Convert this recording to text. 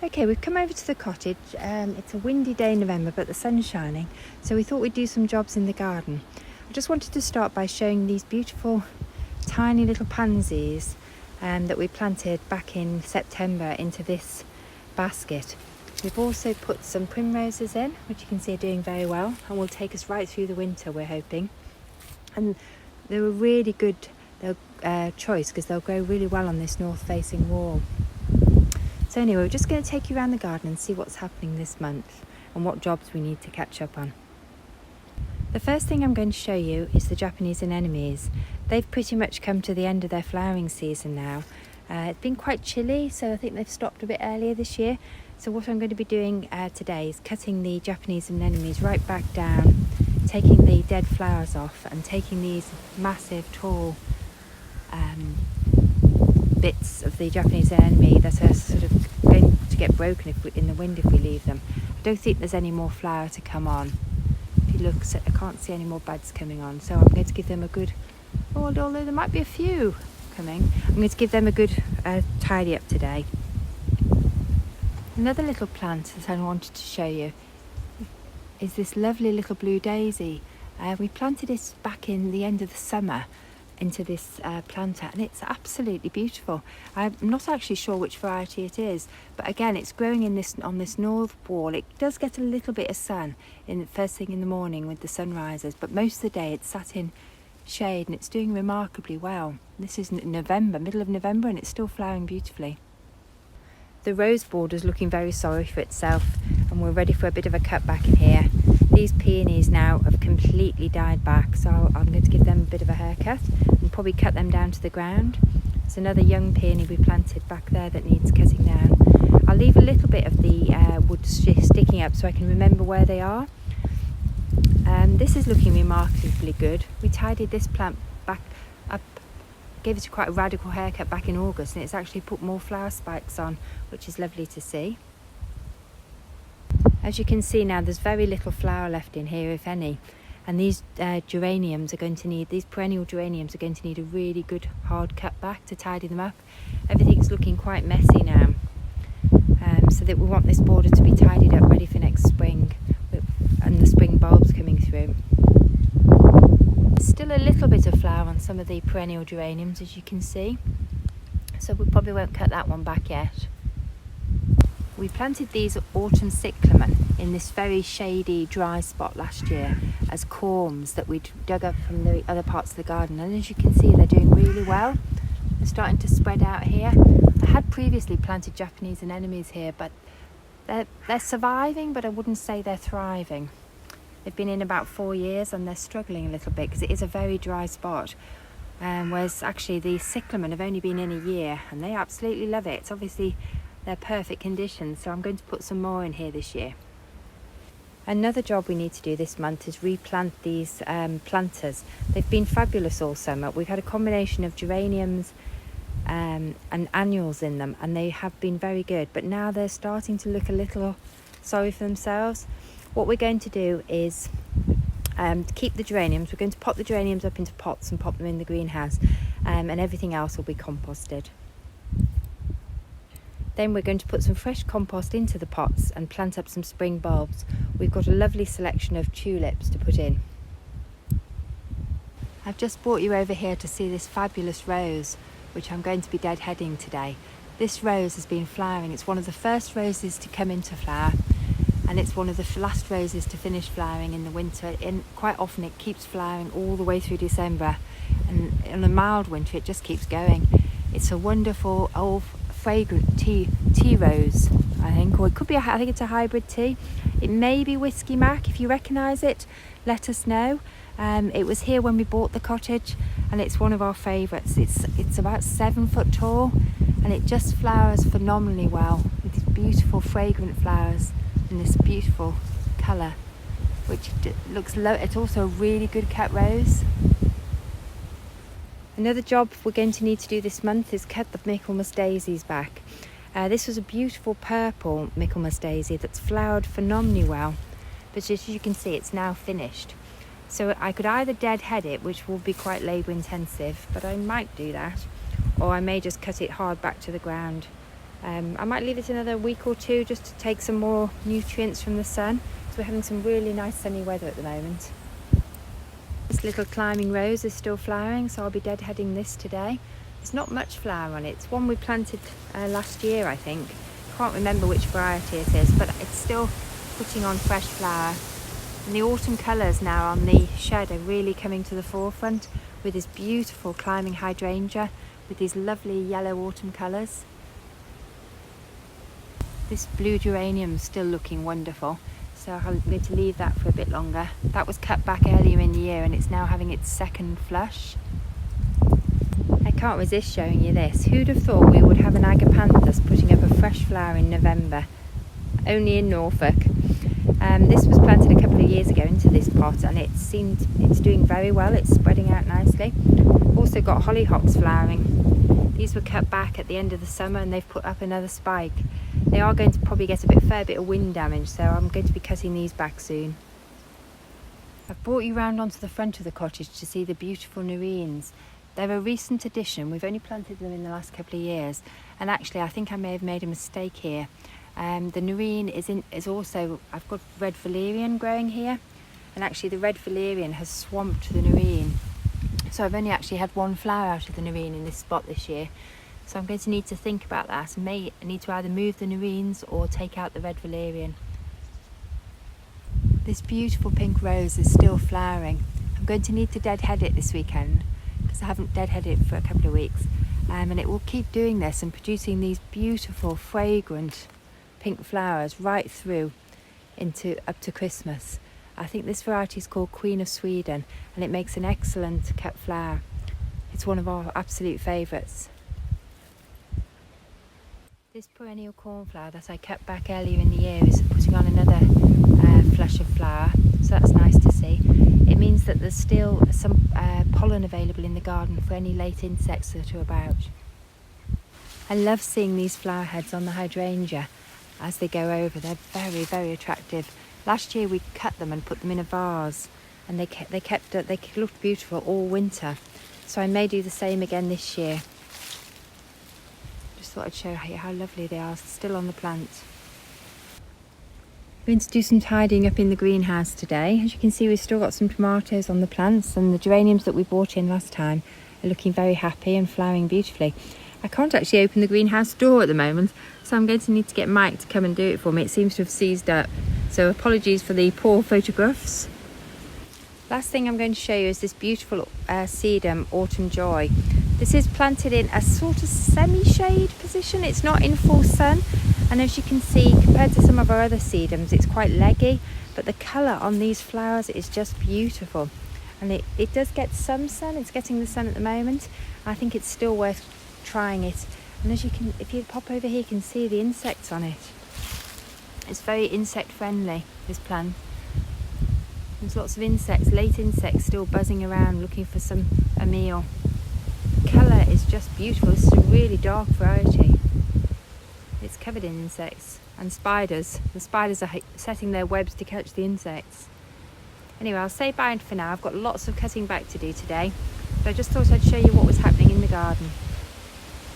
Okay, we've come over to the cottage. It's a windy day in November, but the sun's shining, so we thought we'd do some jobs in the garden. I just wanted to start by showing these beautiful tiny little pansies that we planted back in September into this basket. We've also put some primroses in, which you can see are doing very well and will take us right through the winter, we're hoping. And they're a really good choice because they'll grow really well on this north-facing wall. So anyway, we're just going to take you around the garden and see what's happening this month and what jobs we need to catch up on. The first thing I'm going to show you is the Japanese anemones. They've pretty much come to the end of their flowering season now. It's been quite chilly, so I think they've stopped a bit earlier this year. So what I'm going to be doing today is cutting the Japanese anemones right back down, taking the dead flowers off and taking these massive tall bits of the Japanese anemone that are sort of going to get broken in the wind if we leave them. I don't think there's any more flower to come on. If you look, I can't see any more buds coming on, so I'm going to give them a good, although there might be a few coming, I'm going to give them a good tidy up today. Another little plant that I wanted to show you is this lovely little blue daisy. We planted this back in the end of the summer into this planter, and it's absolutely beautiful. I'm not actually sure which variety it is, but again, it's growing on this north wall. It does get a little bit of sun first thing in the morning with the sun rises, but most of the day it's sat in shade and it's doing remarkably well. This is November, middle of November, and it's still flowering beautifully. The rose border is looking very sorry for itself, and we're ready for a bit of a cut back in here. These peonies now have completely died back, so I'm going to give them a bit of a haircut and probably cut them down to the ground. There's another young peony we planted back there that needs cutting down. I'll leave a little bit of the wood sticking up so I can remember where they are. This is looking remarkably good. We tidied this plant back up, gave it quite a radical haircut back in August, and it's actually put more flower spikes on, which is lovely to see. As you can see now, there's very little flower left in here, if any, and these geraniums are going to need, these perennial geraniums are going to need a really good hard cut back to tidy them up. Everything's looking quite messy now, so that we want this border to be tidied up, ready for next spring, and the spring bulbs coming through. Still a little bit of flower on some of the perennial geraniums, as you can see, so we probably won't cut that one back yet. We planted these autumn cyclamen in this very shady, dry spot last year as corms that we'd dug up from the other parts of the garden, and as you can see, they're doing really well. They're starting to spread out here. I had previously planted Japanese anemones here, but they're surviving, but I wouldn't say they're thriving. They've been in about 4 years and they're struggling a little bit because it is a very dry spot. Whereas actually the cyclamen have only been in a year and they absolutely love it. It's obviously they're perfect conditions, so I'm going to put some more in here this year. Another job we need to do this month is replant these planters. They've been fabulous all summer. We've had a combination of geraniums and annuals in them, and they have been very good, but now they're starting to look a little sorry for themselves. What we're going to do is to keep the geraniums, we're going to pop the geraniums up into pots and pop them in the greenhouse, and everything else will be composted. Then we're going to put some fresh compost into the pots and plant up some spring bulbs. We've got a lovely selection of tulips to put in. I've just brought you over here to see this fabulous rose, which I'm going to be deadheading today. This rose has been flowering. It's one of the first roses to come into flower, and it's one of the last roses to finish flowering in the winter. And quite often it keeps flowering all the way through December, and in a mild winter it just keeps going. It's a wonderful old fragrant tea rose, I think, or it could be I think it's a hybrid tea. It may be Whiskey Mac. If you recognise it, let us know. It was here when we bought the cottage, and it's one of our favourites. It's about 7 foot tall, and it just flowers phenomenally well with these beautiful fragrant flowers and this beautiful colour, which looks low. It's also a really good cut rose. Another job we're going to need to do this month is cut the Michaelmas daisies back. This was a beautiful purple Michaelmas daisy that's flowered phenomenally well, but as you can see, it's now finished. So I could either deadhead it, which will be quite labour intensive, but I might do that, or I may just cut it hard back to the ground I might leave it another week or two just to take some more nutrients from the sun. So we're having some really nice sunny weather at the moment. This little climbing rose is still flowering, so I'll be deadheading this today. There's not much flower on it. It's one we planted last year, I think. Can't remember which variety it is, but it's still putting on fresh flower. And the autumn colours now on the shed are really coming to the forefront with this beautiful climbing hydrangea with these lovely yellow autumn colours. This blue geranium's still looking wonderful, so I'm going to leave that for a bit longer. That was cut back earlier in the year and it's now having its second flush. I can't resist showing you this. Who'd have thought we would have an Agapanthus putting up a fresh flower in November? Only in Norfolk. This was planted a couple of years ago into this pot and it's doing very well. It's spreading out nicely. Also got hollyhocks flowering. These were cut back at the end of the summer and they've put up another spike. They are going to probably get a fair bit of wind damage, so I'm going to be cutting these back soon. I've brought you round onto the front of the cottage to see the beautiful nereans. They're a recent addition. We've only planted them in the last couple of years, and actually I think I may have made a mistake here. The nerine is also, I've got red valerian growing here, and actually the red valerian has swamped the nerine. So I've only actually had one flower out of the nerine in this spot this year. So I'm going to need to think about that. I may need to either move the nerines or take out the red valerian. This beautiful pink rose is still flowering. I'm going to need to deadhead it this weekend because I haven't deadheaded it for a couple of weeks. And it will keep doing this and producing these beautiful, fragrant pink flowers right through up to Christmas. I think this variety is called Queen of Sweden and it makes an excellent cut flower. It's one of our absolute favourites. This perennial cornflower that I cut back earlier in the year is putting on another flush of flower, so that's nice to see. It means that there's still some pollen available in the garden for any late insects that are about. I love seeing these flower heads on the hydrangea as they go over. They're very, very attractive. Last year we cut them and put them in a vase and they looked beautiful all winter, so I may do the same again this year. Thought I'd show you how lovely they are, still on the plant. I'm going to do some tidying up in the greenhouse today. As you can see, we've still got some tomatoes on the plants, and the geraniums that we brought in last time are looking very happy and flowering beautifully. I can't actually open the greenhouse door at the moment, so I'm going to need to get Mike to come and do it for me. It seems to have seized up, so apologies for the poor photographs. Last thing I'm going to show you is this beautiful Sedum Autumn Joy. This is planted in a sort of semi-shade position. It's not in full sun, and as you can see, compared to some of our other sedums, it's quite leggy, but the colour on these flowers is just beautiful. And it does get some sun. It's getting the sun at the moment. I think it's still worth trying it. And as you can, if you pop over here, you can see the insects on it. It's very insect friendly, this plant. There's lots of insects, late insects, still buzzing around looking for a meal. The colour is just beautiful. This is a really dark variety. It's covered in insects and spiders. The spiders are setting their webs to catch the insects. Anyway, I'll say bye for now. I've got lots of cutting back to do today, but I just thought I'd show you what was happening in the garden.